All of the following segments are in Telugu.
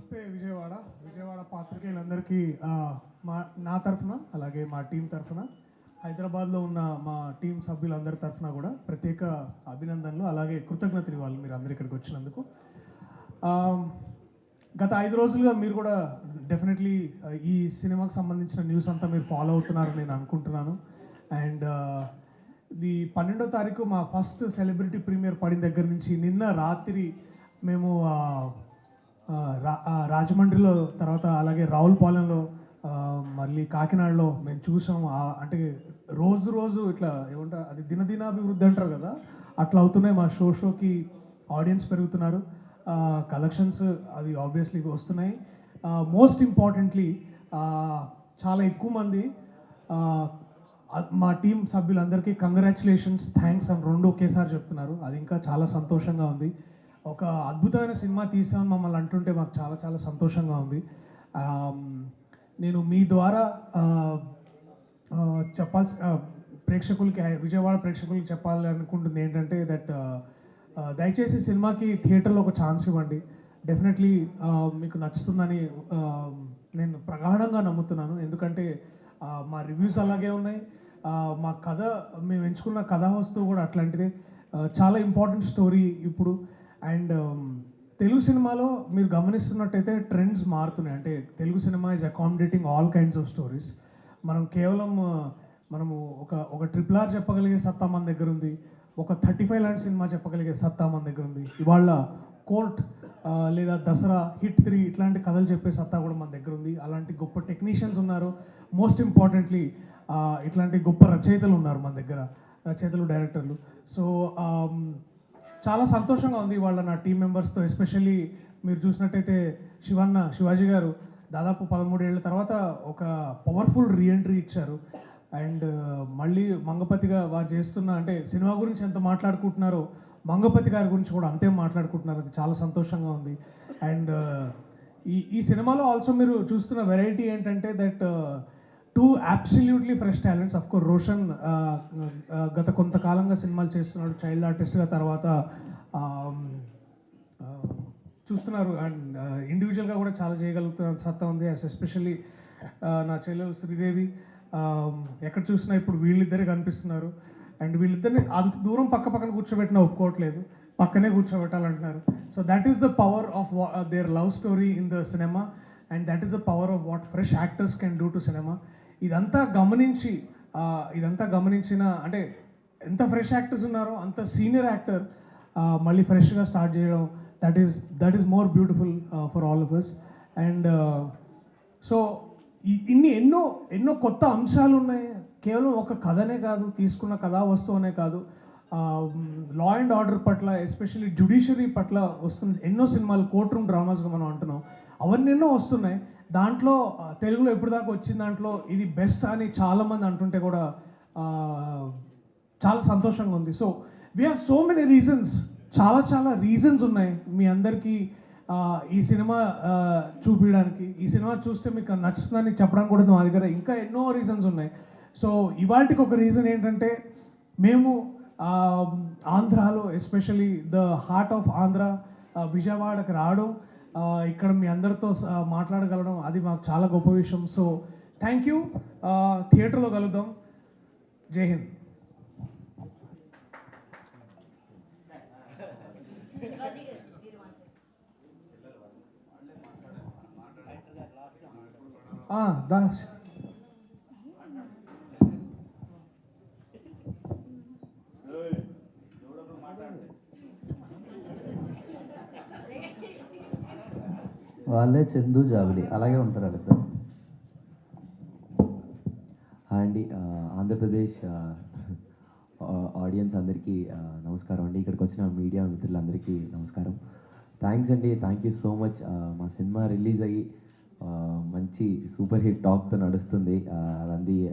నమస్తే విజయవాడ పాత్రికేయులందరికీ నా తరఫున అలాగే మా టీం తరఫున హైదరాబాద్లో ఉన్న మా టీం సభ్యులందరి తరఫున కూడా ప్రత్యేక అభినందనలు అలాగే కృతజ్ఞతలు ఇవ్వాలి మీరు అందరు ఇక్కడికి వచ్చినందుకు. గత 5 రోజులుగా మీరు కూడా డెఫినెట్లీ ఈ సినిమాకి సంబంధించిన న్యూస్ అంతా మీరు ఫాలో అవుతున్నారని నేను అనుకుంటున్నాను. అండ్ ఇది 12వ తారీఖు మా ఫస్ట్ సెలబ్రిటీ ప్రీమియర్ పడిన దగ్గర నుంచి నిన్న రాత్రి మేము రాజమండ్రిలో, తర్వాత అలాగే రావులపాలెంలో, మళ్ళీ కాకినాడలో మేము చూసాం. అంటే రోజు ఇట్లా ఏమంటారు, అది దినదినాభివృద్ధి అంటారు కదా, అట్లా అవుతున్నాయి. మా షోకి ఆడియన్స్ పెరుగుతున్నారు, కలెక్షన్స్ అవి ఆబ్వియస్లీ వస్తున్నాయి. మోస్ట్ ఇంపార్టెంట్లీ చాలా ఎక్కువ మంది మా టీం సభ్యులందరికీ కంగ్రాచులేషన్స్, థ్యాంక్స్ అని రెండు ఒకేసారి చెప్తున్నారు. అది ఇంకా చాలా సంతోషంగా ఉంది. ఒక అద్భుతమైన సినిమా తీసామని మమ్మల్ని అంటుంటే మాకు చాలా చాలా సంతోషంగా ఉంది. నేను మీ ద్వారా ప్రేక్షకులకి, విజయవాడ ప్రేక్షకులకి చెప్పాలి అనుకుంటుంది ఏంటంటే దట్ దయచేసి సినిమాకి థియేటర్లో ఒక ఛాన్స్ ఇవ్వండి. డెఫినెట్లీ మీకు నచ్చుతుందని నేను ప్రగాఢంగా నమ్ముతున్నాను. ఎందుకంటే మా రివ్యూస్ అలాగే ఉన్నాయి, మా కథ, మేము ఎంచుకున్న కథా వస్తువు కూడా అట్లాంటిదే. చాలా ఇంపార్టెంట్ స్టోరీ ఇప్పుడు. అండ్ తెలుగు సినిమాలో మీరు గమనిస్తున్నట్టయితే ట్రెండ్స్ మారుతున్నాయి. అంటే Telugu cinema is accommodating all kinds of stories. మనం కేవలం మనము ఒక RRR చెప్పగలిగే సత్తా మన దగ్గర ఉంది, ఒక 35 లాంటి సినిమా చెప్పగలిగే సత్తా మన దగ్గర ఉంది. ఇవాళ కోర్ట్ లేదా దసరా, హిట్ 3 ఇట్లాంటి కథలు చెప్పే సత్తా కూడా మన దగ్గర ఉంది. అలాంటి గొప్ప టెక్నీషియన్స్ ఉన్నారు. మోస్ట్ ఇంపార్టెంట్లీ ఇట్లాంటి గొప్ప రచయితలు ఉన్నారు మన దగ్గర, రచయితలు, డైరెక్టర్లు. సో చాలా సంతోషంగా ఉంది ఇవాళ నా టీం మెంబర్స్తో. ఎస్పెషల్లీ మీరు చూసినట్టయితే శివాజీ గారు దాదాపు 13 ఏళ్ళ తర్వాత ఒక పవర్ఫుల్ రీఎంట్రీ ఇచ్చారు. అండ్ మళ్ళీ మంగపతిగా వారు చేస్తున్న, అంటే సినిమా గురించి ఎంత మాట్లాడుకుంటున్నారో మంగపతి గారి గురించి కూడా అంతే మాట్లాడుకుంటున్నారు. అది చాలా సంతోషంగా ఉంది. అండ్ ఈ సినిమాలో ఆల్సో మీరు చూస్తున్న వెరైటీ ఏంటంటే that 2 absolutely fresh talents. Of course Roshan గత కొంతకాలంగా సినిమాలు చేస్తున్నాడు చైల్డ్ ఆర్టిస్ట్గా, తర్వాత చూస్తున్నారు. అండ్ ఇండివిజువల్గా కూడా చాలా చేయగలుగుతున్న సత్తా ఉంది. ఎస్పెషల్లీ నా చెల్లెలు శ్రీదేవి ఎక్కడ చూసినా ఇప్పుడు వీళ్ళిద్దరే కనిపిస్తున్నారు. అండ్ వీళ్ళిద్దరిని అంత దూరం పక్కన కూర్చోబెట్టినా ఒప్పుకోవట్లేదు, పక్కనే కూర్చోబెట్టాలంటున్నారు. So that is the power of their love story in the cinema, and that is the power of what fresh actors can do to cinema. ఇదంతా గమనించిన, అంటే ఎంత ఫ్రెష్ యాక్టర్స్ ఉన్నారో అంత సీనియర్ యాక్టర్ మళ్ళీ ఫ్రెష్గా స్టార్ట్ చేయడం, that is more beautiful for all of us. And so ఎన్నో కొత్త అంశాలు ఉన్నాయి. కేవలం ఒక కథనే కాదు, తీసుకున్న కథా వస్తువునే కాదు, లా అండ్ ఆర్డర్ పట్ల, ఎస్పెషల్లీ జ్యుడిషియరీ పట్ల వస్తుంది ఎన్నో సినిమాలు. కోర్ట్ రూమ్ డ్రామాస్గా మనం అంటున్నాం, అవన్నీ ఎన్నో వస్తున్నాయి. దాంట్లో తెలుగులో ఎప్పుడు దాకా వచ్చిన దాంట్లో ఇది బెస్ట్ అని చాలామంది అంటుంటే కూడా చాలా సంతోషంగా ఉంది. So we have so many reasons, చాలా రీజన్స్ ఉన్నాయి మీ అందరికీ ఈ సినిమా చూపించడానికి. ఈ సినిమా చూస్తే మీకు నచ్చుతుందని చెప్పడానికి కూడా మా దగ్గర ఇంకా ఎన్నో రీజన్స్ ఉన్నాయి. సో ఇవాళకి ఒక రీజన్ ఏంటంటే మేము ఆంధ్రాలో, especially the heart of Andhra విజయవాడకి రావడం, ఇక్కడ మీ అందరితో మాట్లాడగలడం, అది మాకు చాలా గొప్ప విషయం. So thank you. థియేటర్లో కలుద్దాం. జై హింద్. దాస్ వాళ్ళే చందు జాబిలి అలాగే ఉంటారు వాళ్ళిద్దరు. హాయ్ అండి, ఆంధ్రప్రదేశ్ ఆడియన్స్ అందరికీ నమస్కారం అండి. ఇక్కడికి వచ్చిన మీడియా మిత్రులందరికీ నమస్కారం. థ్యాంక్స్ అండి, థ్యాంక్ యూ సో మచ్. మా సినిమా రిలీజ్ అయ్యి మంచి సూపర్ హిట్ టాక్తో నడుస్తుంది.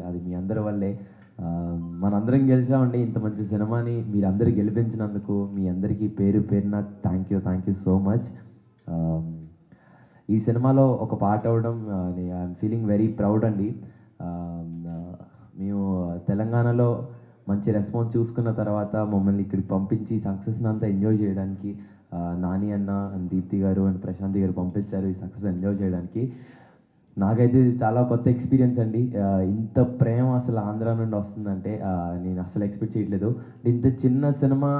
అది మీ అందరి వల్లే. మనందరం గెలిచామండి. ఇంత మంచి సినిమాని మీరందరూ గెలిపించినందుకు మీ అందరికీ పేరు పేరున థ్యాంక్ యూ సో మచ్. ఈ సినిమాలో ఒక పార్ట్ అవ్వడం ఐఎమ్ ఫీలింగ్ వెరీ ప్రౌడ్ అండి. మేము తెలంగాణలో మంచి రెస్పాన్స్ చూసుకున్న తర్వాత మమ్మల్ని ఇక్కడికి పంపించి సక్సెస్ని అంతా ఎంజాయ్ చేయడానికి నాని అన్న అండ్ దీప్తి గారు అండ్ ప్రశాంతి గారు పంపించారు ఈ సక్సెస్ ఎంజాయ్ చేయడానికి. నాకైతే ఇది చాలా కొత్త ఎక్స్పీరియన్స్ అండి. ఇంత ప్రేమ అసలు ఆంధ్ర నుండి వస్తుందంటే నేను అసలు ఎక్స్పెక్ట్ చేయట్లేదు. ఇంత చిన్న సినిమా,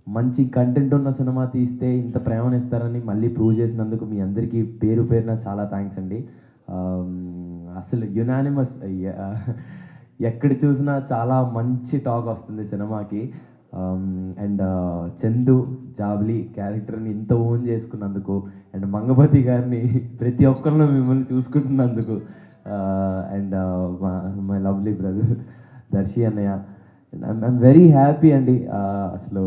మంచి కంటెంట్ ఉన్న సినిమా తీస్తే ఇంత ప్రేమను ఇస్తారని మళ్ళీ ప్రూవ్ చేసినందుకు మీ అందరికీ పేరు పేరున చాలా థ్యాంక్స్ అండి. అసలు యునానిమస్, ఎక్కడ చూసినా చాలా మంచి టాక్ వస్తుంది సినిమాకి. అండ్ చందు జాబ్లీ క్యారెక్టర్ని ఇంత ఓన్ చేసుకున్నందుకు, అండ్ మంగపతి గారిని ప్రతి ఒక్కరిలో మిమ్మల్ని చూసుకుంటున్నందుకు, and my lovely brother Darshi అన్నయ్య, ఐఎమ్ వెరీ హ్యాపీ అండి. అసలు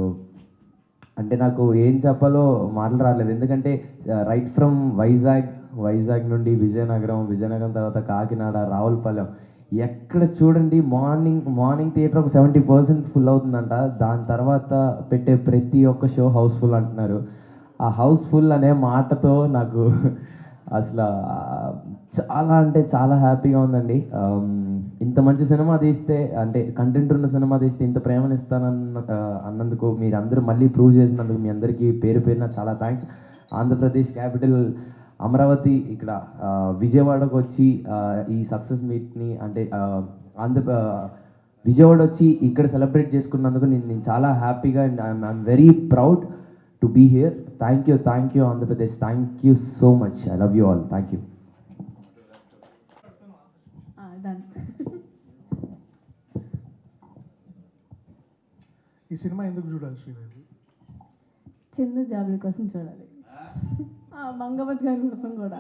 అంటే నాకు ఏం చెప్పాలో మాటలు రాలేదు. ఎందుకంటే రైట్ ఫ్రమ్ వైజాగ్ నుండి విజయనగరం తర్వాత కాకినాడ, రావులపాలెం, ఎక్కడ చూడండి మార్నింగ్ థియేటర్ ఒక 70% ఫుల్ అవుతుందంట. దాని తర్వాత పెట్టే ప్రతి ఒక్క షో హౌస్ఫుల్ అంటున్నారు. ఆ హౌస్ఫుల్ అనే మాటతో నాకు అసలు చాలా అంటే చాలా హ్యాపీగా ఉందండి. ఇంత మంచి సినిమా తీస్తే, అంటే కంటెంట్ ఉన్న సినిమా తీస్తే ఇంత ప్రేమను అన్నందుకు, మీరు అందరూ మళ్ళీ ప్రూవ్ చేసినందుకు మీ అందరికీ పేరు పేరున చాలా థ్యాంక్స్. ఆంధ్రప్రదేశ్ క్యాపిటల్ అమరావతి ఇక్కడ విజయవాడకు వచ్చి ఈ సక్సెస్ మీట్ని, అంటే విజయవాడ వచ్చి ఇక్కడ సెలబ్రేట్ చేసుకున్నందుకు నేను చాలా హ్యాపీగా, and I'm very proud to be here. Thank you Andhra Pradesh, thank you so much. I love you all. Thank you. ఈ సినిమా ఎందుకు చూడాలి శ్రీదేవి? చందు జాబ్లీ కోసం చూడాలి, మంగపతి గారి కోసం కూడా.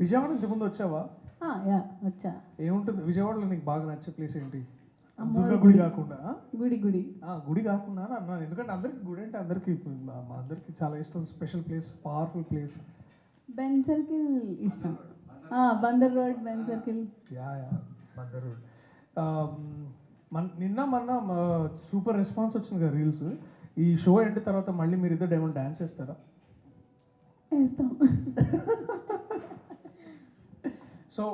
విజయవాడ ఇంతకుముందు వచ్చావా? యా వచ్చా. ఏముంటుంది విజయవాడలో నీకు బాగా నచ్చే ప్లేస్ ఏంటి? అమ్మవారి దుర్గా గుడి కాకుండా? గుడి గుడి కాకుండా అన్నాను, ఎందుకంటే అందరికి గుడి అంటే అందరికి మా అందరికి చాలా ఇష్టం. Special place, powerful place. Benz circle ఇష్టం. Bandar road, Benz circle. Yeah Bandar road. మొన్న సూపర్ రెస్పాన్స్ వచ్చింది కదా రీల్స్. ఈ షో ఎండ్ తర్వాత మళ్ళీ మీరు ఇద్దరు ఏమైనా డ్యాన్స్ చేస్తారా? వేస్తాం. సో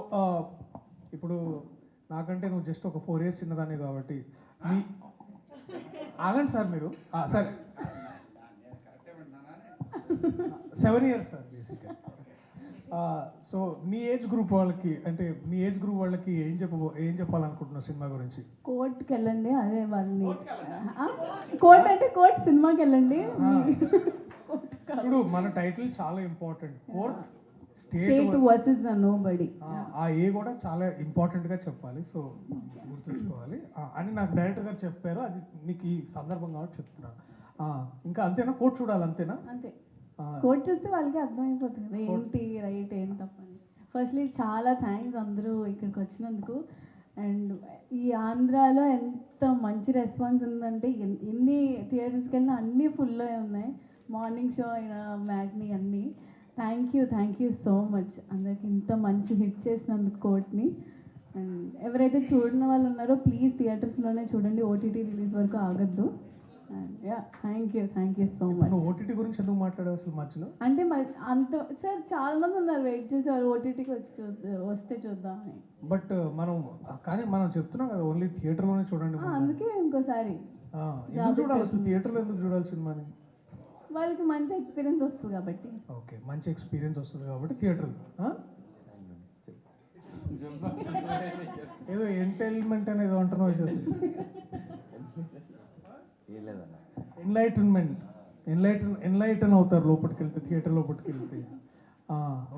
ఇప్పుడు నాకంటే నువ్వు జస్ట్ ఒక 4 years చిన్నదాన్ని కాబట్టి మీ ఆగండి సార్ మీరు. సరే 7 years సార్ బేసిక్గా. సో నీ ఏజ్ గ్రూప్ వాళ్ళకి, అంటే నీ ఏజ్ గ్రూప్ వాళ్ళకి ఏం చెప్పాలనుకుంటున్నావు సినిమా గురించి? కోర్టుకి వెళ్ళండి, అదే వాళ్ళని. కోర్ట్ అంటే కోర్ట్ సినిమాకి వెళ్ళండి. చూడు, మన టైటిల్ చాలా important. Court state versus nobody. ఆ ఏ కూడా చాలా ఇంపార్టెంట్గా చెప్పాలి. సో గుర్తుంచుకోవాలి అని నాకు డైరెక్టర్ గారు చెప్పారు. అది నీకు ఈ సందర్భం కాబట్టి చెప్తున్నాను. ఇంకా అంతేనా? కోర్ట్ చూడాలి అంతేనా? అంతే. కోర్ట్ చూస్తే వాళ్ళకి అర్థమైపోతుంది ఏంటి రైట్ ఏంటి తప్పని. ఫస్ట్లీ చాలా థ్యాంక్స్ అందరూ ఇక్కడికి వచ్చినందుకు. అండ్ ఈ ఆంధ్రాలో ఎంత మంచి రెస్పాన్స్ ఉందంటే, ఎన్ని థియేటర్స్కి వెళ్ళినా అన్నీ ఫుల్లో ఉన్నాయి. మార్నింగ్ షో అయినా మ్యాట్ని అన్నీ. థ్యాంక్ యూ సో మచ్ అందరికి ఇంత మంచి హిట్ చేసినందుకు కోర్ట్ని. అండ్ ఎవరైతే చూడని వాళ్ళు ఉన్నారో ప్లీజ్ థియేటర్స్లోనే చూడండి, ఓటీటీ రిలీజ్ వరకు ఆగద్దు. And thank you so much. OTT గురించి ఎందుకు మాట్లాడావు అసలు మధ్యలో? అంటే అంత సార్ చాలా మంది ఉన్నారు వెయిట్ చేసేవారు ఓటీటీకి వస్తే చూద్దామని. బట్ మనం చెప్తున్నాం కదా ఓన్లీ థియేటర్లోనే చూడండి. అందుకే ఇంకోసారి చూడాలి అసలు థియేటర్లో ఎందుకు చూడాలి సినిమాని? వాళ్ళకి మంచి ఎక్స్పీరియన్స్ వస్తుంది కాబట్టి. ఓకే, మంచి ఎక్స్పీరియన్స్ వస్తుంది కాబట్టి థియేటర్లో. ఏదో ఎంటైల్మెంట్ అనేది అంటున్నావు. ఎన్లైటన్ అవుతారు లోపలికి వెళ్తే, థియేటర్ లోపలికి వెళ్తే.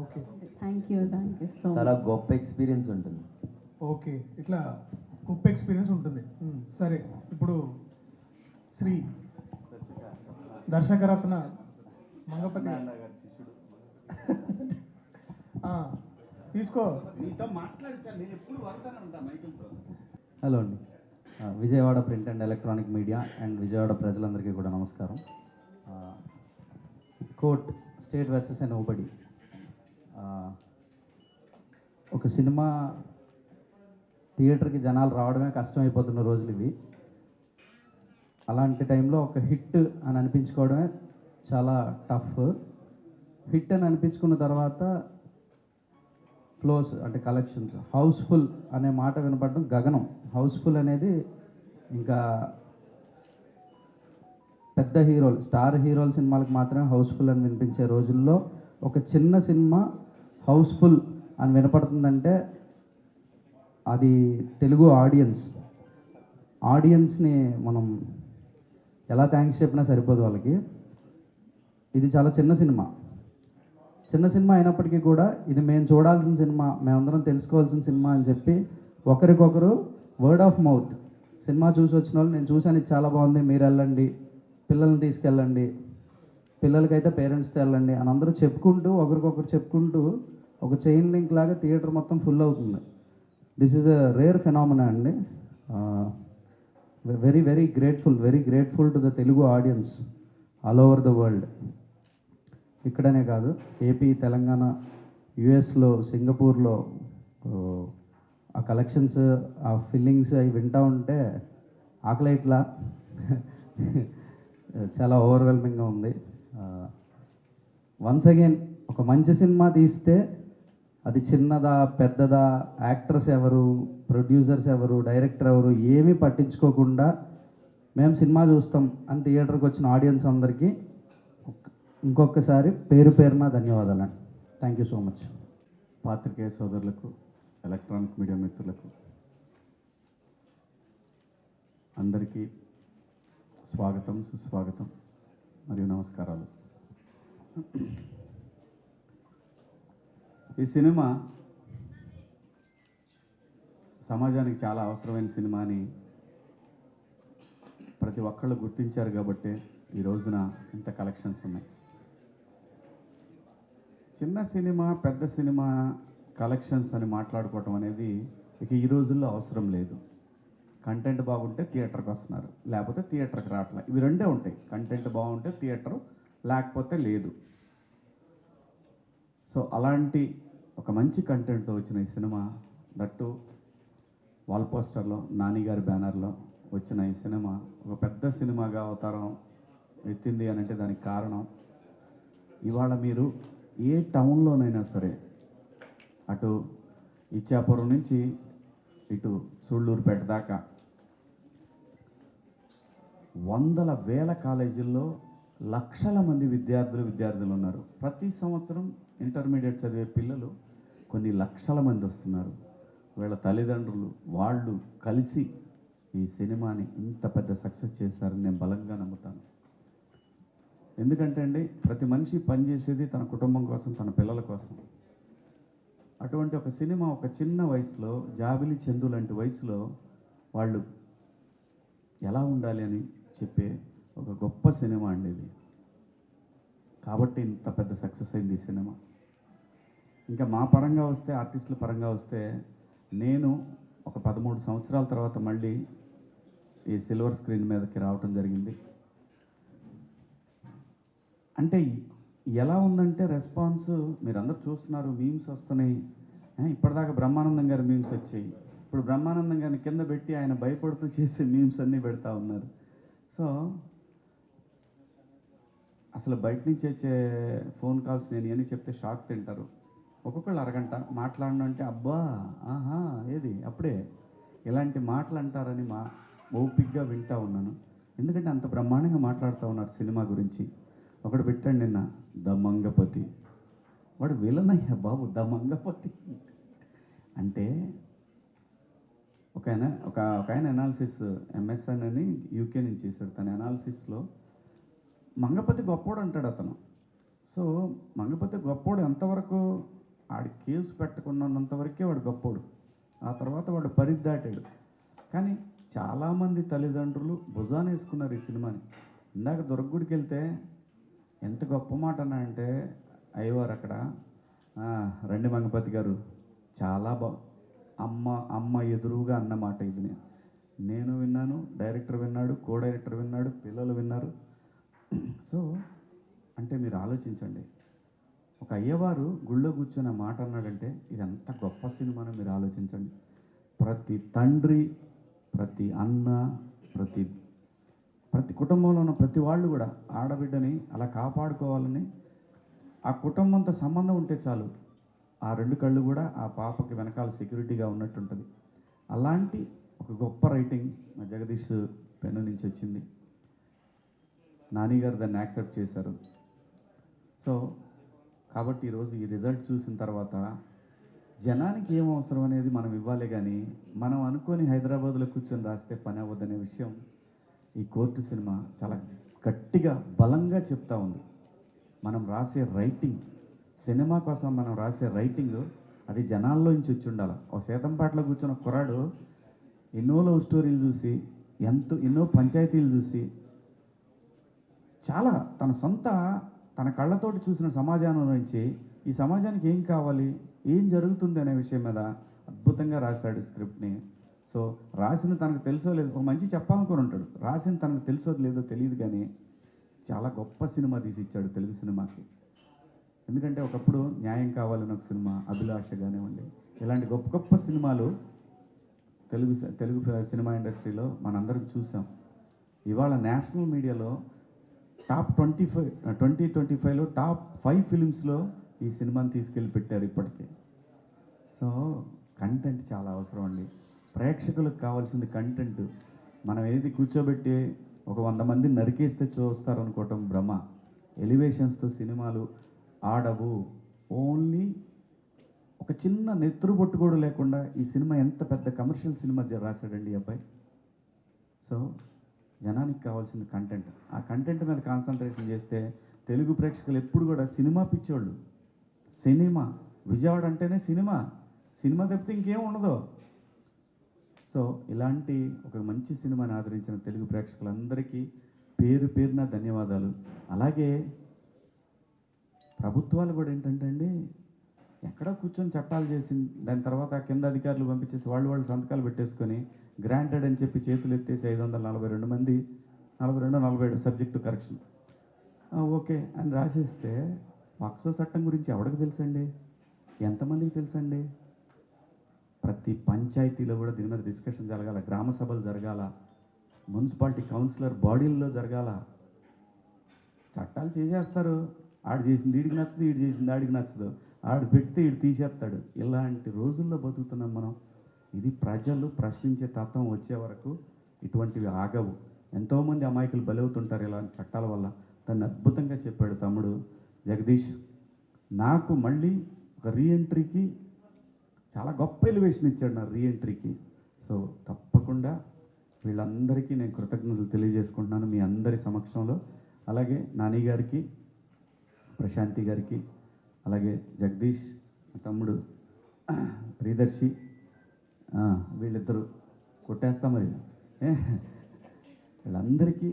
Okay, thank you so much. చాలా గొప్ప ఎక్స్పీరియన్స్ ఉంటుంది. ఓకే, ఇట్లా గొప్ప ఎక్స్పీరియన్స్ ఉంటుంది. సరే, ఇప్పుడు శ్రీ దర్శకరత్న మంగపతి తీసుకో. హలో అండి, Vijayawada print and electronic media and Vijayawada ప్రజలందరికీ కూడా నమస్కారం. కోర్ట్ స్టేట్ వర్సెస్ నోబడీ ఒక సినిమా థియేటర్కి జనాలు రావడమే కష్టమైపోతున్న రోజులు ఇవి. అలాంటి టైంలో ఒక హిట్ అని అనిపించుకోవడమే చాలా టఫ్. హిట్ అని అనిపించుకున్న తర్వాత ఫ్లోస్ అంటే కలెక్షన్స్, హౌస్ఫుల్ అనే మాట వినపడడం గగనం. హౌస్ఫుల్ అనేది ఇంకా పెద్ద హీరోలు, స్టార్ హీరోల సినిమాలకు మాత్రమే హౌస్ఫుల్ అని వినిపించే రోజుల్లో ఒక చిన్న సినిమా హౌస్ఫుల్ అని వినపడుతుందంటే అది తెలుగు ఆడియన్స్ని మనం ఎలా థ్యాంక్స్ చెప్పినా సరిపోదు వాళ్ళకి. ఇది చాలా చిన్న సినిమా అయినప్పటికీ కూడా ఇది మేము చూడాల్సిన సినిమా, మేమందరం తెలుసుకోవాల్సిన సినిమా అని చెప్పి ఒకరికొకరు వర్డ్ ఆఫ్ మౌత్, సినిమా చూసి వచ్చిన వాళ్ళు నేను చూశాను ఇది చాలా బాగుంది, మీరు వెళ్ళండి, పిల్లల్ని తీసుకెళ్ళండి, పిల్లలకైతే పేరెంట్స్తో వెళ్ళండి అని అందరూ చెప్పుకుంటూ ఒకరికొకరు చెప్పుకుంటూ ఒక చైన్ లింక్ లాగా థియేటర్ మొత్తం ఫుల్ అవుతుంది. This is a rare phenomena అండి. Very very grateful to the Telugu audience all over the world. ఇక్కడనే కాదు, ఏపీ, తెలంగాణ, యుఎస్లో, సింగపూర్లో ఆ కలెక్షన్స్, ఆ ఫీలింగ్స్ అవి వింటూ ఉంటే ఆకలి ఇట్లా చాలా ఓవర్వెల్మింగ్గా ఉంది. వన్స్ అగైన్ ఒక మంచి సినిమా తీస్తే అది చిన్నదా పెద్దదా, యాక్టర్స్ ఎవరు, ప్రొడ్యూసర్స్ ఎవరు, డైరెక్టర్ ఎవరు ఏమీ పట్టించుకోకుండా మేము సినిమా చూస్తాం అని థియేటర్కి వచ్చిన ఆడియన్స్ అందరికీ ఇంకొకసారి పేరున ధన్యవాదాలండి. Thank you so much. పాత్రికేయ సోదరులకు, ఎలక్ట్రానిక్ మీడియా మిత్రులకు అందరికీ స్వాగతం, సుస్వాగతం మరియు నమస్కారాలు. ఈ సినిమా సమాజానికి చాలా అవసరమైన సినిమా అని ప్రతి ఒక్కళ్ళు గుర్తించారు కాబట్టి ఈ రోజున ఇంత కలెక్షన్స్ ఉన్నాయి. చిన్న సినిమా, పెద్ద సినిమా కలెక్షన్స్ అని మాట్లాడుకోవటం అనేది ఇక ఈ రోజుల్లో అవసరం లేదు. కంటెంట్ బాగుంటే థియేటర్కి వస్తున్నారు, లేకపోతే థియేటర్కి రావట్లే. ఇవి రెండే ఉంటాయి, కంటెంట్ బాగుంటే థియేటరు, లేకపోతే లేదు. సో అలాంటి ఒక మంచి కంటెంట్తో వచ్చిన ఈ సినిమా, దట్టు వాల్ పోస్టర్లో నాని గారి బ్యానర్లో వచ్చిన ఈ సినిమా ఒక పెద్ద సినిమాగా అవతారం ఎత్తింది అని అంటే దానికి కారణం ఇవాళ మీరు ఏ టౌన్లోనైనా సరే, అటు ఇచ్చాపురం నుంచి ఇటు సూళ్ళూరుపేట దాకా వందల వేల కాలేజీల్లో లక్షల మంది విద్యార్థులు ఉన్నారు. ప్రతి సంవత్సరం ఇంటర్మీడియట్ చదివే పిల్లలు కొన్ని లక్షల మంది వస్తున్నారు. వీళ్ళ తల్లిదండ్రులు వాళ్ళు కలిసి ఈ సినిమాని ఇంత పెద్ద సక్సెస్ చేశారని నేను బలంగా నమ్ముతాను. ఎందుకంటే అండి, ప్రతి మనిషి పనిచేసేది తన కుటుంబం కోసం, తన పిల్లల కోసం. అటువంటి ఒక సినిమా ఒక చిన్న వయసులో, జాబిలి చందు లాంటి వయసులో వాళ్ళు ఎలా ఉండాలి అని చెప్పే ఒక గొప్ప సినిమా అండి ఇది. కాబట్టి ఇంత పెద్ద సక్సెస్ అయింది ఈ సినిమా. ఇంకా మా పరంగా వస్తే, ఆర్టిస్టుల పరంగా వస్తే, నేను ఒక 13 సంవత్సరాల తర్వాత మళ్ళీ ఈ సిల్వర్ స్క్రీన్ మీదకి రావటం జరిగింది. అంటే ఎలా ఉందంటే రెస్పాన్స్ మీరందరూ చూస్తున్నారు, మీమ్స్ వస్తున్నాయి. ఇప్పటిదాకా బ్రహ్మానందం గారి మీమ్స్ వచ్చాయి, ఇప్పుడు బ్రహ్మానందం గారిని కింద పెట్టి ఆయన భయపడుతూ చేసే మీమ్స్ అన్నీ పెడతా ఉన్నారు. సో అసలు బయట నుంచి వచ్చే ఫోన్ కాల్స్ నేను ఇవన్నీ చెప్తే షాక్ తింటారు. ఒక్కొక్కళ్ళు అరగంట మాట్లాడడం అంటే అబ్బా ఆహా ఏది అప్పుడే ఇలాంటి మాటలు అంటారని ఓపిక్గా వింటూ ఉన్నాను. ఎందుకంటే అంత బ్రహ్మాండంగా మాట్లాడుతూ ఉన్నారు సినిమా గురించి. ఒకడు పెట్టాడు నిన్న, ద మంగపతి. వాడు విలనయ్యా బాబు, ద మంగపతి అంటే ఒక ఆయన అనాలిసిస్ ఎంఎస్ఎన్ అని యూకే నుంచి చేశాడు. తన అనాలిసిస్లో మంగపతి గొప్పోడు అంటాడు అతను. సో మంగపతి గొప్పోడు ఎంతవరకు, ఆడి కేసు పెట్టుకున్నంతవరకే వాడు గొప్పోడు. ఆ తర్వాత వాడు పరిధి దాటాడు. కానీ చాలామంది తల్లిదండ్రులు భుజాన వేసుకున్నారు ఈ సినిమాని. ఇందాక దుర్గుడికి వెళ్తే ఎంత గొప్ప మాట అన్నాడంటే అయ్యవారు అక్కడ, రండి మంగపతి గారు, చాలా అమ్మ ఎదురుగా అన్నమాట ఇది. నేను విన్నాను, డైరెక్టర్ విన్నాడు, కో డైరెక్టర్ విన్నాడు, పిల్లలు విన్నారు. సో అంటే మీరు ఆలోచించండి, ఒక అయ్యవారు గుళ్ళో కూర్చొని ఆ మాట అన్నాడంటే ఇది ఎంత గొప్ప సినిమానో మీరు ఆలోచించండి. ప్రతి తండ్రి, ప్రతి అన్న, ప్రతి కుటుంబంలో ఉన్న ప్రతి వాళ్ళు కూడా ఆడబిడ్డని అలా కాపాడుకోవాలని, ఆ కుటుంబంతో సంబంధం ఉంటే చాలు, ఆ 2 కళ్ళు కూడా ఆ పాపకి వెనకాల సెక్యూరిటీగా ఉన్నట్టుంటుంది. అలాంటి ఒక గొప్ప రైటింగ్ మా జగదీష్ పెన్ను నుంచి వచ్చింది. నాని గారు దాన్ని యాక్సెప్ట్ చేశారు. సో కాబట్టి ఈరోజు ఈ రిజల్ట్ చూసిన తర్వాత జనానికి ఏం అవసరం అనేది మనం ఇవ్వాలి, కానీ మనం అనుకొని హైదరాబాద్లో కూర్చొని రాస్తే పని అవ్వదనే విషయం ఈ కోర్టు సినిమా చాలా గట్టిగా బలంగా చెప్తా ఉంది. మనం రాసే రైటింగ్, సినిమా కోసం మనం రాసే రైటింగ్ అది జనాల్లో నుంచి వచ్చి ఉండాలి. ఒక సేతంపాటలో కూర్చున్న కుర్రాడు ఎన్నో లవ్ స్టోరీలు చూసి, ఎన్నో పంచాయతీలు చూసి, చాలా తన కళ్ళతోటి చూసిన సమాజాన్ని నుంచి ఈ సమాజానికి ఏం కావాలి, ఏం జరుగుతుంది అనే విషయం మీద అద్భుతంగా రాశాడు స్క్రిప్ట్ని. సో రాసిన తనకు తెలుసో లేదో, ఒక మంచి చెప్పాలనుకుని ఉంటాడు, రాసిన తనకు తెలుసో లేదో తెలియదు, కానీ చాలా గొప్ప సినిమా తీసి ఇచ్చాడు తెలుగు సినిమాకి. ఎందుకంటే ఒకప్పుడు న్యాయం కావాలని ఒక సినిమా, అభిలాష కానివ్వండి, ఇలాంటి గొప్ప గొప్ప సినిమాలు తెలుగు సినిమా ఇండస్ట్రీలో మనందరం చూసాం. ఇవాళ నేషనల్ మీడియాలో టాప్ 2025లో టాప్ 5 ఫిలిమ్స్లో ఈ సినిమాని తీసుకెళ్ళి పెట్టారు ఇప్పటికే. సో కంటెంట్ చాలా అవసరం అండి. ప్రేక్షకులకు కావాల్సింది కంటెంట్. మనం ఏది కూర్చోబెట్టి ఒక 100 మంది నరికేస్తే చూస్తారనుకోవటం భ్రమ. ఎలివేషన్స్తో సినిమాలు ఆడవు. ఓన్లీ ఒక చిన్న నెత్తురు బొట్టు కూడా లేకుండా ఈ సినిమా ఎంత పెద్ద కమర్షియల్ సినిమా రాశాడండి ఈ అబ్బాయి. సో జనానికి కావాల్సింది కంటెంట్. ఆ కంటెంట్ మీద కాన్సన్ట్రేషన్ చేస్తే తెలుగు ప్రేక్షకులు ఎప్పుడు కూడా సినిమా పిచ్చోళ్ళు. సినిమా విజయవాడ అంటేనే సినిమా తప్పితే ఇంకేం ఉండదు. సో ఇలాంటి ఒక మంచి సినిమాని ఆదరించిన తెలుగు ప్రేక్షకులందరికీ పేరు పేరున ధన్యవాదాలు. అలాగే ప్రభుత్వాలు కూడా ఏంటంటే అండి, ఎక్కడో కూర్చొని చట్టాలు చేసి దాని తర్వాత కింద అధికారులు పంపించేసి వాళ్ళు సంతకాలు పెట్టేసుకొని గ్రాంటెడ్ అని చెప్పి చేతులు ఎత్తేసి 542 మంది 47 సబ్జెక్టు కరెక్షన్ ఓకే అని రాసేస్తే పక్సో చట్టం గురించి ఎవరికి తెలుసండి, ఎంతమందికి తెలుసండి? ప్రతి పంచాయతీలో కూడా దీని మీద డిస్కషన్ జరగాల, గ్రామ సభలు జరగాల, మున్సిపాలిటీ కౌన్సిలర్ బాడీల్లో జరగాల. చట్టాలు చేసేస్తారు, ఆడు చేసింది వీడికి నచ్చదు, వీడు చేసింది ఆడికి నచ్చదు, ఆడు పెడితే వీడు తీసేస్తాడు. ఇలాంటి రోజుల్లో బతుకుతున్నాం మనం. ఇది ప్రజలు ప్రశ్నించే తత్వం వచ్చే వరకు ఇటువంటివి ఆగవు. ఎంతోమంది అమాయకులు బలవుతుంటారు ఇలాంటి చట్టాల వల్ల. దాన్ని అద్భుతంగా చెప్పాడు తమ్ముడు జగదీష్. నాకు మళ్ళీ ఒక రీఎంట్రీకి చాలా గొప్ప ఎలివేషన్ ఇచ్చాడు నా రీఎంట్రీకి. సో తప్పకుండా వీళ్ళందరికీ నేను కృతజ్ఞతలు తెలియజేసుకుంటున్నాను మీ అందరి సమక్షంలో. అలాగే నాని గారికి, ప్రశాంతి గారికి, అలాగే జగదీష్ తమ్ముడు ప్రియదర్శి, వీళ్ళిద్దరూ కొట్టేస్తా మరి. వీళ్ళందరికీ,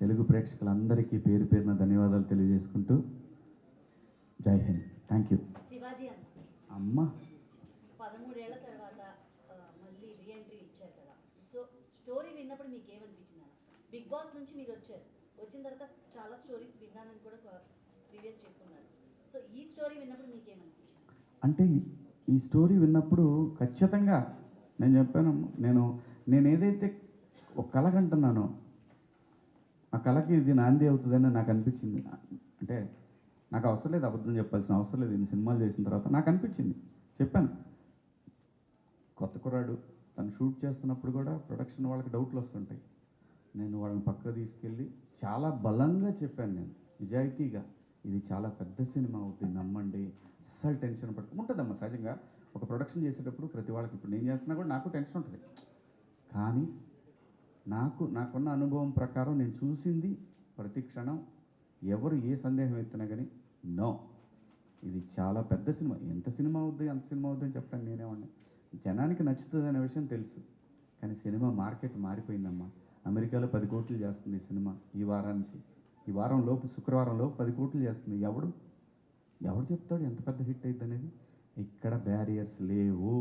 తెలుగు ప్రేక్షకులందరికీ పేరు పేరున ధన్యవాదాలు తెలియజేసుకుంటూ జై హింద్. Thank you. శివాజీ అన్న అమ్మ 13 ఏళ్ల తర్వాత మళ్ళీ రీఎంట్రీ ఇచ్చారు కదా. సో స్టోరీ విన్నప్పుడు మీకు ఏమనిపించింది అన్న? బిగ్ బాస్ నుంచి మీరు వచ్చిన తర్వాత చాలా స్టోరీస్ విన్నానని కూడా ప్రీవియస్ చెప్పుకున్నారు. సో ఈ స్టోరీ విన్నప్పుడు మీకు ఏమనిపించింది? అంటే ఈ స్టోరీ విన్నప్పుడు ఖచ్చితంగా నేను చెప్పాను, నేను ఏదైతే ఒక కళ కంటున్నానో ఆ కళకి ఇది నాంది అవుతుందని నాకు అనిపించింది. అంటే నాకు అవసరం లేదు, అబద్ధం చెప్పాల్సిన అవసరం లేదు. ఇన్ని సినిమాలు చేసిన తర్వాత నాకు అనిపించింది, చెప్పాను. కొత్త కుర్రాడు తను షూట్ చేస్తున్నప్పుడు కూడా ప్రొడక్షన్ వాళ్ళకి డౌట్లు వస్తుంటాయి. నేను వాళ్ళని పక్క తీసుకెళ్ళి చాలా బలంగా చెప్పాను, నేను నిజాయితీగా, ఇది చాలా పెద్ద సినిమా అవుతుంది, నమ్మండి, అస్సలు టెన్షన్ ఉంటుందమ్మా. సహజంగా ఒక ప్రొడక్షన్ చేసేటప్పుడు ప్రతి వాళ్ళకి, ఇప్పుడు నేను చేస్తున్నా కూడా నాకు టెన్షన్ ఉంటుంది. కానీ నాకున్న అనుభవం ప్రకారం నేను చూసింది ప్రతి క్షణం ఎవరు ఏ సందేహం ఎత్తినా కానీ నో, ఇది చాలా పెద్ద సినిమా, ఎంత సినిమా అవుద్ది అంత సినిమా అవుద్ది అని చెప్పాను నేనేమన్నా. జనానికి నచ్చుతుంది అనే విషయం తెలుసు, కానీ సినిమా మార్కెట్ మారిపోయిందమ్మా. అమెరికాలో 10 కోట్లు చేస్తుంది ఈ సినిమా ఈ వారం లోపు, శుక్రవారం లోపు 10 కోట్లు చేస్తుంది. ఎవడు చెప్తాడు ఎంత పెద్ద హిట్ అయింది అనేది? ఇక్కడ బ్యారియర్స్ లేవు.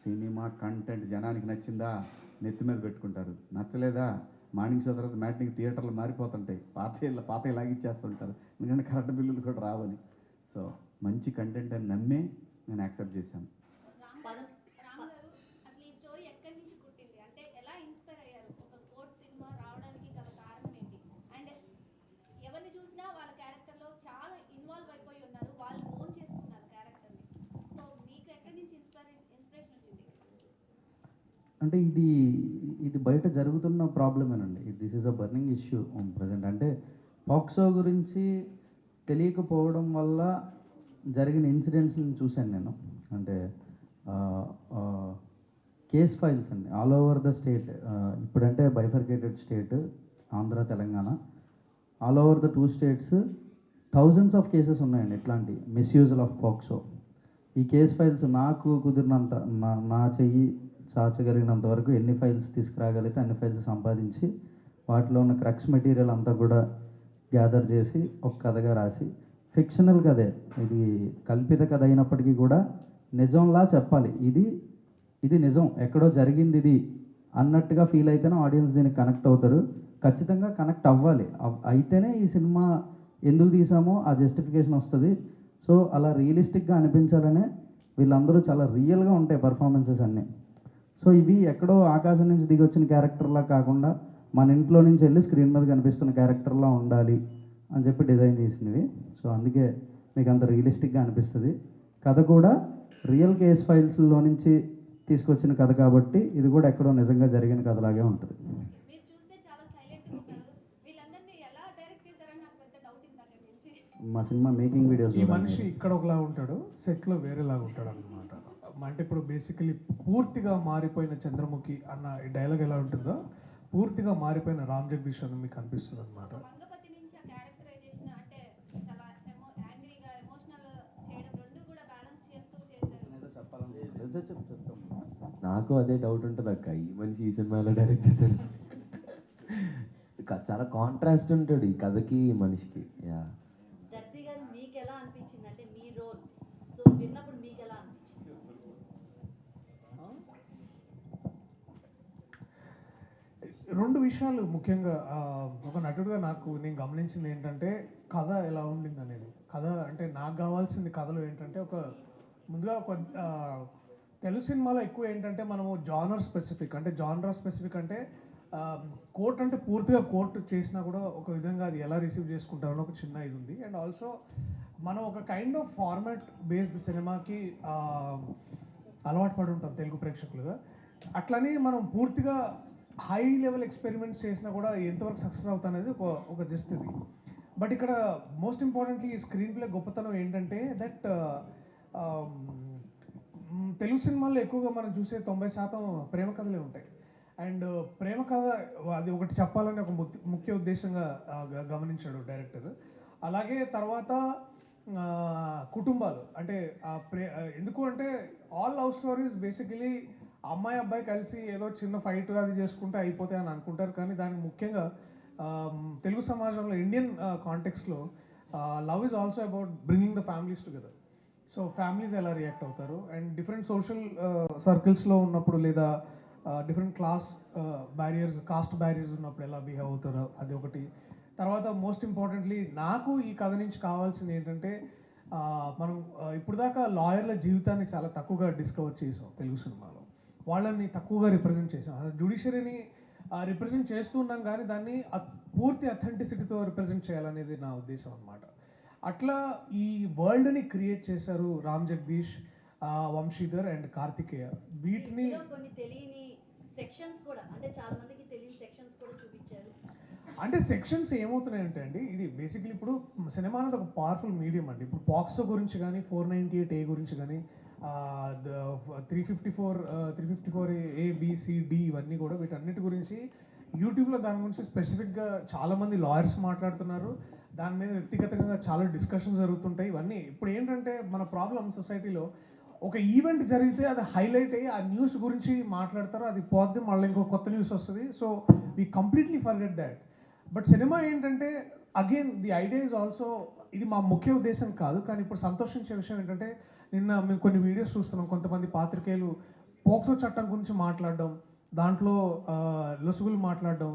సినిమా కంటెంట్ జనానికి నచ్చిందా నెత్తి మీద పెట్టుకుంటారు, నచ్చలేదా మార్నింగ్ షో తర్వాత మ్యాట్నింగ్ థియేటర్లు మారిపోతుంటాయి, పాత లాగిచ్చేస్తుంటారు, ఎందుకంటే కరెంట్ బిల్లులు కూడా రావని. సో మంచి కంటెంట్ అని నమ్మే నేను యాక్సెప్ట్ చేశాను. రామ్ గారు అసలు ఈ స్టోరీ ఎక్కడి నుంచి పుట్టింది, అంటే ఎలా ఇన్స్పైర్ అయ్యారు? ఒక కోర్ట్ సినిమా రావడానికి గల కారణం ఏంటి? అండ్ ఎవరిని చూసినా వాళ్ళ క్యారెక్టర్లో చాలా ఇన్వాల్వ్ అయిపోయి ఉన్నారు, వాళ్ళు ఓన్ చేసుకున్నారు. అంటే ఇది బయట జరుగుతున్న ప్రాబ్లమేనండి. This is a burning issue present. అంటే పాక్సో గురించి తెలియకపోవడం వల్ల జరిగిన ఇన్సిడెంట్స్ని చూశాను నేను. అంటే కేస్ ఫైల్స్ అండి ఆల్ ఓవర్ ద స్టేట్. ఇప్పుడంటే bifurcated state Andhra Telangana, all over the 2 states thousands of cases ఉన్నాయండి ఇట్లాంటి మిస్యూజల్ ఆఫ్ పాక్సో. ఈ కేస్ ఫైల్స్ నాకు కుదిరినంత నా చెయ్యి చాచగలిగినంత వరకు ఎన్ని ఫైల్స్ తీసుకురాగలిగితే అన్ని ఫైల్స్ సంపాదించి వాటిలో ఉన్న క్రక్స్ మెటీరియల్ అంతా కూడా గ్యాదర్ చేసి ఒక కథగా రాసి, ఫిక్షనల్ కథే ఇది, కల్పిత కథ అయినప్పటికీ కూడా నిజంలా చెప్పాలి. ఇది నిజం, ఎక్కడో జరిగింది ఇది అన్నట్టుగా ఫీల్ అయితేనే ఆడియన్స్ దీనికి కనెక్ట్ అవుతారు. ఖచ్చితంగా కనెక్ట్ అవ్వాలి, అయితేనే ఈ సినిమా ఎందుకు తీసామో ఆ జస్టిఫికేషన్ వస్తుంది. సో అలా రియలిస్టిక్గా అనిపించాలనే వీళ్ళందరూ చాలా రియల్గా ఉంటాయి పర్ఫార్మెన్సెస్ అన్నీ. సో ఇవి ఎక్కడో ఆకాశం నుంచి దిగి వచ్చిన క్యారెక్టర్లా కాకుండా మన ఇంట్లో నుంచి వెళ్ళి స్క్రీన్ మీద కనిపిస్తున్న క్యారెక్టర్లా ఉండాలి అని చెప్పి డిజైన్ చేసినవి. సో అందుకే మీకు అంత రియలిస్టిక్గా అనిపిస్తుంది. కథ కూడా రియల్ కేస్ ఫైల్స్లో నుంచి తీసుకొచ్చిన కథ కాబట్టి ఇది కూడా ఎక్కడో నిజంగా జరిగిన కథలాగే ఉంటుంది. మీరు చూస్తే చాలా సైలెంట్గా ఉంటారు. వీళ్ళందరినీ ఎలా డైరెక్ట్ చేశారని నాకు పెద్ద డౌట్ ఇందాక నుంచి. మా సినిమా మేకింగ్ వీడియోస్ ఈ మనిషి ఇక్కడ ఒకలా ఉంటాడు, సెట్లో వేరేలాగా ఉంటాడు అనమాట. అంటే ఇప్పుడు బేసికలీ పూర్తిగా మారిపోయిన చంద్రముఖి అన్న ఈ డైలాగ్ ఎలా ఉంటుందో పూర్తిగా మారిపోయిన రామ్ జగదీష్ అని మీకు అనిపిస్తుంది అనమాట. మంగపతి నుంచి ఆ క్యారెక్టరైజేషన్ అంటే చాలా యాంగ్రీగా ఎమోషనల్ చేయడం రెండు కూడా బ్యాలెన్స్ చేస్తూ చేశారు. నాకు అదే డౌట్ ఉంటుంది అక్క, ఈ మనిషి ఈ సినిమాలో డైరెక్ట్ చేశారు. చాలా కాంట్రాస్ట్ ఉంటాడు ఈ కథకి ఈ మనిషికి. యా, దర్శి గారు మీకు ఎలా అనిపించింది అంటే మీ రోల్ సో విన్నప్పుడు మీకు ఎలా అనిపించింది? రెండు విషయాలు ముఖ్యంగా ఒక నటుడుగా నేను గమనించింది ఏంటంటే కథ ఎలా ఉండింది అనేది. కథ అంటే నాకు కావాల్సింది కథలో ఏంటంటే ముందుగా తెలుగు సినిమాలో ఎక్కువ ఏంటంటే మనము జానర్ స్పెసిఫిక్ అంటే కోర్ట్ అంటే పూర్తిగా కోర్టు చేసినా కూడా ఒక విధంగా అది ఎలా రిసీవ్ చేసుకుంటారని ఒక చిన్న ఇది ఉంది. అండ్ ఆల్సో మనం ఒక కైండ్ ఆఫ్ ఫార్మాట్ బేస్డ్ సినిమాకి అలవాటు పడి ఉంటాం తెలుగు ప్రేక్షకులుగా. అట్లని మనం పూర్తిగా హై లెవెల్ ఎక్స్పెరిమెంట్స్ చేసినా కూడా ఎంతవరకు సక్సెస్ అవుతానేది ఒక జస్ట్ ఇది. బట్ ఇక్కడ మోస్ట్ ఇంపార్టెంట్లీ ఈ స్క్రీన్ ప్లే గొప్పతనం ఏంటంటే దట్ తెలుగు సినిమాల్లో ఎక్కువగా మనం చూసే 90% ప్రేమ కథలే ఉంటాయి. అండ్ ప్రేమ కథ అది ఒకటి చెప్పాలని ఒక ముఖ్య ఉద్దేశంగా గమనించాడు డైరెక్టర్. అలాగే తర్వాత కుటుంబాలు అంటే ఎందుకు అంటే ఆల్ లవ్ స్టోరీస్ బేసికలీ అమ్మాయి అబ్బాయి కలిసి ఏదో చిన్న ఫైట్ అది చేసుకుంటే అయిపోతాయి అని అనుకుంటారు. కానీ దానికి ముఖ్యంగా తెలుగు సమాజంలో ఇండియన్ కాంటెక్స్లో love is also about bringing the families together. So families ఎలా రియాక్ట్ అవుతారు అండ్ డిఫరెంట్ సోషల్ సర్కిల్స్లో ఉన్నప్పుడు లేదా different class barriers caste barriers ఉన్నప్పుడు ఎలా బిహేవ్ అవుతారో అది ఒకటి. తర్వాత మోస్ట్ ఇంపార్టెంట్లీ నాకు ఈ కథ నుంచి కావాల్సింది ఏంటంటే మనం ఇప్పుడు దాకా లాయర్ల జీవితాన్ని చాలా తక్కువగా డిస్కవర్ చేసాం తెలుగు సినిమాలో. వాళ్ళని తక్కువగా రిప్రజెంట్ చేసాం. జ్యుడిషియరీని రిప్రజెంట్ చేస్తున్నాం కానీ దాన్ని పూర్తి అథెంటిసిటీతో రిప్రజెంట్ చేయాలనేది నా ఉద్దేశం అనమాట. అట్లా ఈ వరల్డ్ని క్రియేట్ చేశారు రామ్ జగదీష్, వంశీధర్ అండ్ కార్తికేయ. వీటిని కొన్ని తెలియని సెక్షన్స్ కూడా అంటే చాలా మందికి తెలియని సెక్షన్స్ కూడా చూపించారు. అంటే సెక్షన్స్ ఏమవుతున్నాయంటే అండి ఇది బేసిక్లీ ఇప్పుడు సినిమా అనేది ఒక పవర్ఫుల్ మీడియం అండి. ఇప్పుడు పాక్సో గురించి కానీ 498A గురించి కానీ 354A BCD ఇవన్నీ కూడా వీటన్నిటి గురించి యూట్యూబ్లో దాని గురించి స్పెసిఫిక్గా చాలామంది లాయర్స్ మాట్లాడుతున్నారు. దాని మీద వ్యక్తిగతంగా చాలా డిస్కషన్స్ జరుగుతుంటాయి. ఇవన్నీ ఇప్పుడు ఏంటంటే మన ప్రాబ్లం సొసైటీలో ఒక ఈవెంట్ జరిగితే అది హైలైట్ అయ్యి ఆ న్యూస్ గురించి మాట్లాడతారు, అది పోద్ది, మళ్ళీ ఇంకో కొత్త న్యూస్ వస్తుంది. So we completely forget that. But cinema ఏంటంటే again the idea is also ఇది మా ముఖ్య ఉద్దేశం కాదు. కానీ ఇప్పుడు సంతోషించే విషయం ఏంటంటే నిన్న మేము కొన్ని వీడియోస్ చూస్తున్నాం, కొంతమంది పాత్రికేయులు పోక్సో చట్టం గురించి మాట్లాడడం, దాంట్లో లొసుగులు మాట్లాడడం,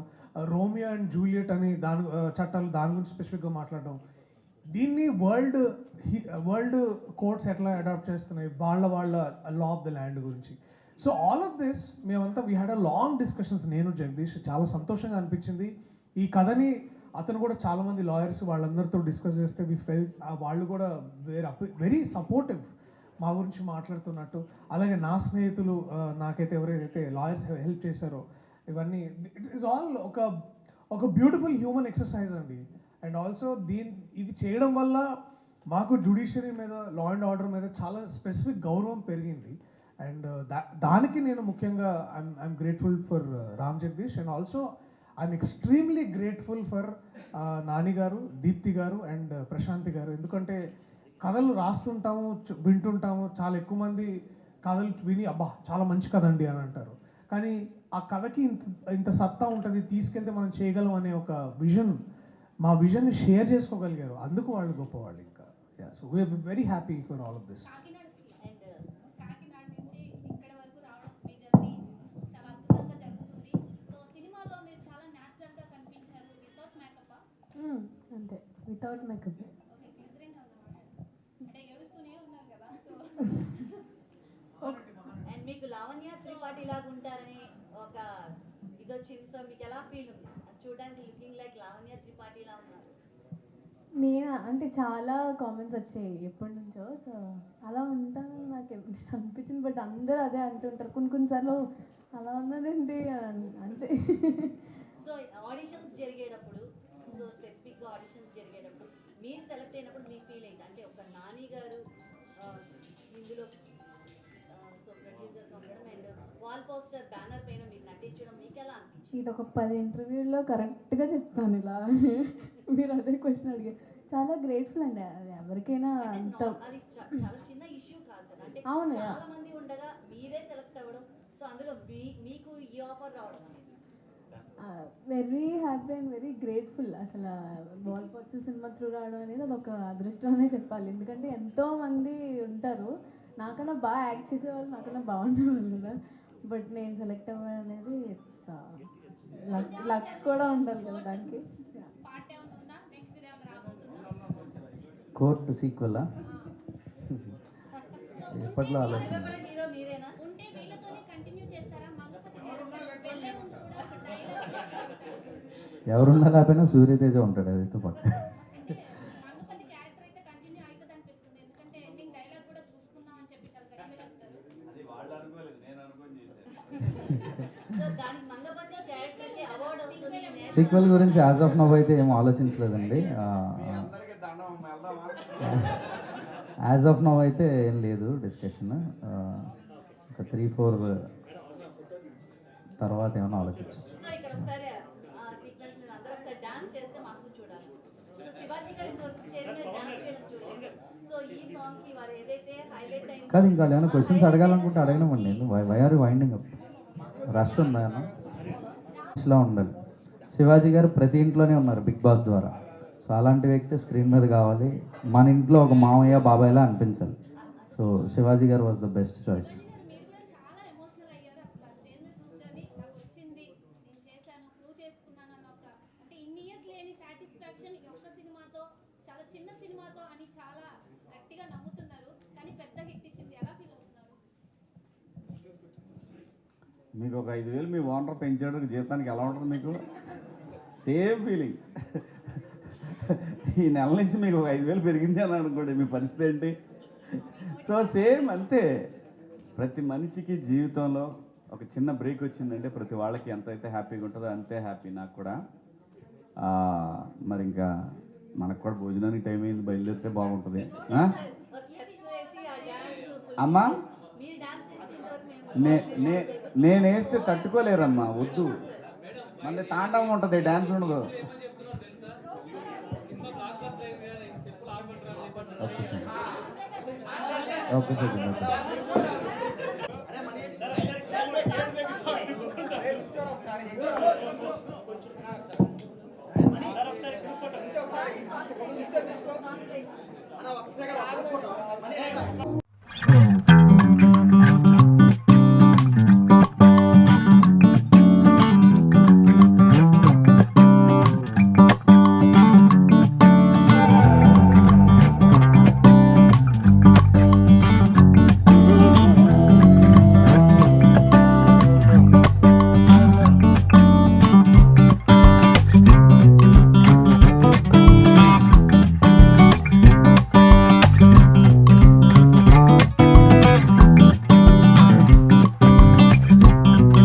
రోమియో అండ్ జూలియట్ అని చట్టాలు దాని గురించి స్పెసిఫిక్గా మాట్లాడడం. దీన్ని వరల్డ్ కోర్ట్స్ ఎట్లా అడాప్ట్ చేస్తున్నాయి వాళ్ళ లా ఆఫ్ ద ల్యాండ్ గురించి. సో ఆల్ ఆఫ్ దిస్ మేమంతా we had a long discussions. నేను జగదీష్ చాలా సంతోషంగా అనిపించింది. ఈ కథని అతను కూడా చాలామంది లాయర్స్ వాళ్ళందరితో డిస్కస్ చేస్తే వి ఫెల్ట్ వాళ్ళు కూడా వెరీ సపోర్టివ్. మా గురించి మాట్లాడుతున్నట్టు, అలాగే నా స్నేహితులు నాకైతే ఎవరైతే లాయర్స్ హెల్ప్ చేశారో, ఇవన్నీ ఇట్ ఈస్ ఆల్ ఒక బ్యూటిఫుల్ హ్యూమన్ ఎక్సర్సైజ్ అండి. అండ్ ఆల్సో ఇది చేయడం వల్ల మాకు జ్యుడిషియరీ మీద, లా అండ్ ఆర్డర్ మీద చాలా స్పెసిఫిక్ గౌరవం పెరిగింది. అండ్ దానికి నేను ముఖ్యంగా I'm grateful for Ram Jagadish. And also I'm extremely grateful for Nani గారు, దీప్తి గారు అండ్ ప్రశాంతి గారు. ఎందుకంటే కథలు రాస్తుంటాము, వింటుంటాము, చాలా ఎక్కువ మంది కథలు విని అబ్బా చాలా మంచి కథ అండి అని అంటారు. కానీ ఆ కథకి ఇంత సత్తా ఉంటుంది, తీసుకెళ్తే మనం చేయగలం అనే ఒక విజన్, మా విజన్ని షేర్ చేసుకోగలిగారు. అందుకు వాళ్ళు గొప్పవాళ్ళు. ఇంకా so we're very happy for all of this. Kakinada నుంచి ఇక్కడ వరకు రావడం మీ జర్నీ చాలా అద్భుతంగా జరుగుతుంది. సో సినిమాలో మీరు చాలా న్యాచురల్ గా కనిపించారు వితౌట్ మేకప్. అంతే, వితౌట్ మేకప్. ఓకే, గ్లిజరిన్ అన్నమాట. అంటే ఏడుస్తూనే ఉన్నారు కదా. సో అండ్ మీకు లావణ్య త్రిపాఠి లాగా ఉంటారని ఒక ఇది వచ్చింది. సో మీకు ఎలా ఫీల్ ఉంది? చూడడానికి లుకింగ్ లైక్ లావణ్య త్రిపాఠి లా ఉన్నారు. నేను అంటే చాలా కామెంట్స్ వచ్చాయి ఎప్పటి నుంచో. సో అలా ఉంటానని నాకు అనిపించింది. బట్ అందరూ అదే అంటుంటారు కొన్నిసార్లు, అలా ఉన్నదండి అంతే. సో ఆడిషన్స్ జరిగేటప్పుడు, సో స్పెసిఫిక్గా ఆడిషన్స్ జరిగేటప్పుడు మీరు సెలెక్ట్ అయినప్పుడు మీ ఫీల్ ఏంటి? అంటే ఒక నాని గారు ఇందులో సో ప్రొడ్యూసర్గా ఉండడం అండ్ వాల్ పోస్టర్ బ్యానర్ పైన మీరు నటించడం మీకు ఎలా అనిపించింది? ఇది ఒక 10 ఇంటర్వ్యూల్లో కరెక్ట్గా చెప్తాను ఇలా. మీరు అదే క్వశ్చన్ అడిగారు. చాలా గ్రేట్ఫుల్ అండి. అది ఎవరికైనా అంత అది చాలా చిన్న ఇష్యూ కాదు కదా. అంటే అవును. చాలా మంది ఉండగా మీరే సెలెక్ట్ అవ్వడం, సో అందులో మీకు ఈ ఆఫర్ రావడం అనేది very happy and very grateful. అసలు బాల్ పోస్టర్ సినిమా త్రూ రావడం అనేది అదొక అదృష్టం అనే చెప్పాలి. ఎందుకంటే ఎంతోమంది ఉంటారు నాకన్నా బాగా యాక్ట్ చేసేవాళ్ళు, నాకన్నా బాగుండేవాళ్ళు కదా. బట్ నేను సెలెక్ట్ అవ్వడం అనేది ఇట్స్ లక్ కూడా ఉండాలి కదా దానికి. పార్ట్ ఏమైనా ఉందా? నెక్స్ట్ డే ఏమైనా రాబోతుందా? కోర్టు సీక్వెలా ఎప్పట్లో ఆలోచన. నిలబడే హీరో మీరేనా? ఉంటే వీళ్ళతోనే కంటిన్యూ చేస్తారా? మగపతి క్యారెక్టర్ వెళ్ళే ముందు కూడా ఒక డైలాగ్ చెప్పారు. ఎవరున్నా లేకపోయినా సూర్యతేజ ఉంటాడు అదైతే పక్క. అంటే మగపతి క్యారెక్టర్ అయితే కంటిన్యూ అవుతుంది అనిపిస్తుంది. ఎందుకంటే ఎండింగ్ డైలాగ్ కూడా చూసుకుందాం అని చెప్పి చాలా గట్టిగా చెప్తారు. అది వాళ్ళు అనుకోలేదు, నేను అనుకొని చేశాను. సో దానికి మంగపతి క్యారెక్టర్కి అవార్డు వస్తుంది. సీక్వెల్ గురించి యాజ్ ఆఫ్ నవ్ అయితే ఏం ఆలోచించలేదండి. అందరికీ దండం వెళ్దామా? యాజ్ ఆఫ్ నవ్ అయితే ఏం లేదు డిస్కషన్. ఒక 3-4 తర్వాత ఏమైనా ఆలోచించవచ్చు. సో ఇక్కడ ఒకసారి సీక్వెన్స్ మీద అందరూ ఒకసారి డాన్స్ చేస్తే మాకు చూడాలి. సో శివాజీ గారి స్టేజ్ మీద డాన్స్ చేయడం చూడండి. సో ఈ సాంగ్ కి వారు ఏదైతే హైలైట్ అయింది కాదు, ఇంకా ఏమైనా క్వశ్చన్స్ అడగాలనుకుంటే అడగనివ్వండి. Why are winding up? Rush ఉందా అన్న? రష్లో ఉండాలి. శివాజీ గారు ప్రతి ఇంట్లోనే ఉన్నారు బిగ్ బాస్ ద్వారా. సో అలాంటి వ్యక్తి స్క్రీన్ మీద కావాలి. మన ఇంట్లో ఒక మామయ్య బాబాయ్లా అనిపించాలి. సో శివాజీ గారు వాజ్ ద బెస్ట్ చాయిస్. మీరు కూడా చాలా ఎమోషనల్ అయ్యారు. అసలు ఆ స్టేజ్ మీద కూర్చొని నాకు వచ్చింది, నేను చేశాను, ప్రూవ్ చేసుకున్నాను అన్న ఒక అంటే ఇన్ని ఇయర్స్ లేని సాటిస్ఫాక్షన్ ఈ ఒక్క సినిమాతో, చాలా చిన్న సినిమాతో అని చాలా గట్టిగా నమ్ముతున్నారు. కానీ పెద్ద హిట్ ఇచ్చింది. ఎలా ఫీల్ అవుతున్నారు? మీకు ఒక 5,000 మీ ఓనర్ పెంచాడు జీతానికి ఎలా ఉంటుంది మీకు? Same feeling. ఈ నెల నుంచి మీకు ఒక 5,000 పెరిగింది అని అనుకోండి, మీ పరిస్థితి ఏంటి? సో సేమ్ అంతే. ప్రతి మనిషికి జీవితంలో ఒక చిన్న బ్రేక్ వచ్చిందంటే ప్రతి వాళ్ళకి ఎంత అయితే హ్యాపీగా ఉంటుందో అంతే హ్యాపీ. నాకు కూడా మరి ఇంకా మనకు కూడా భోజనానికి టైం అయింది, బయలుదేరితే బాగుంటుంది. అమ్మా నేను వేస్తే తట్టుకోలేరమ్మా, వద్దు. మళ్ళీ తాండవం ఉంటుంది, డ్యాన్స్ ఉండదు. Okay sir. సాంగ్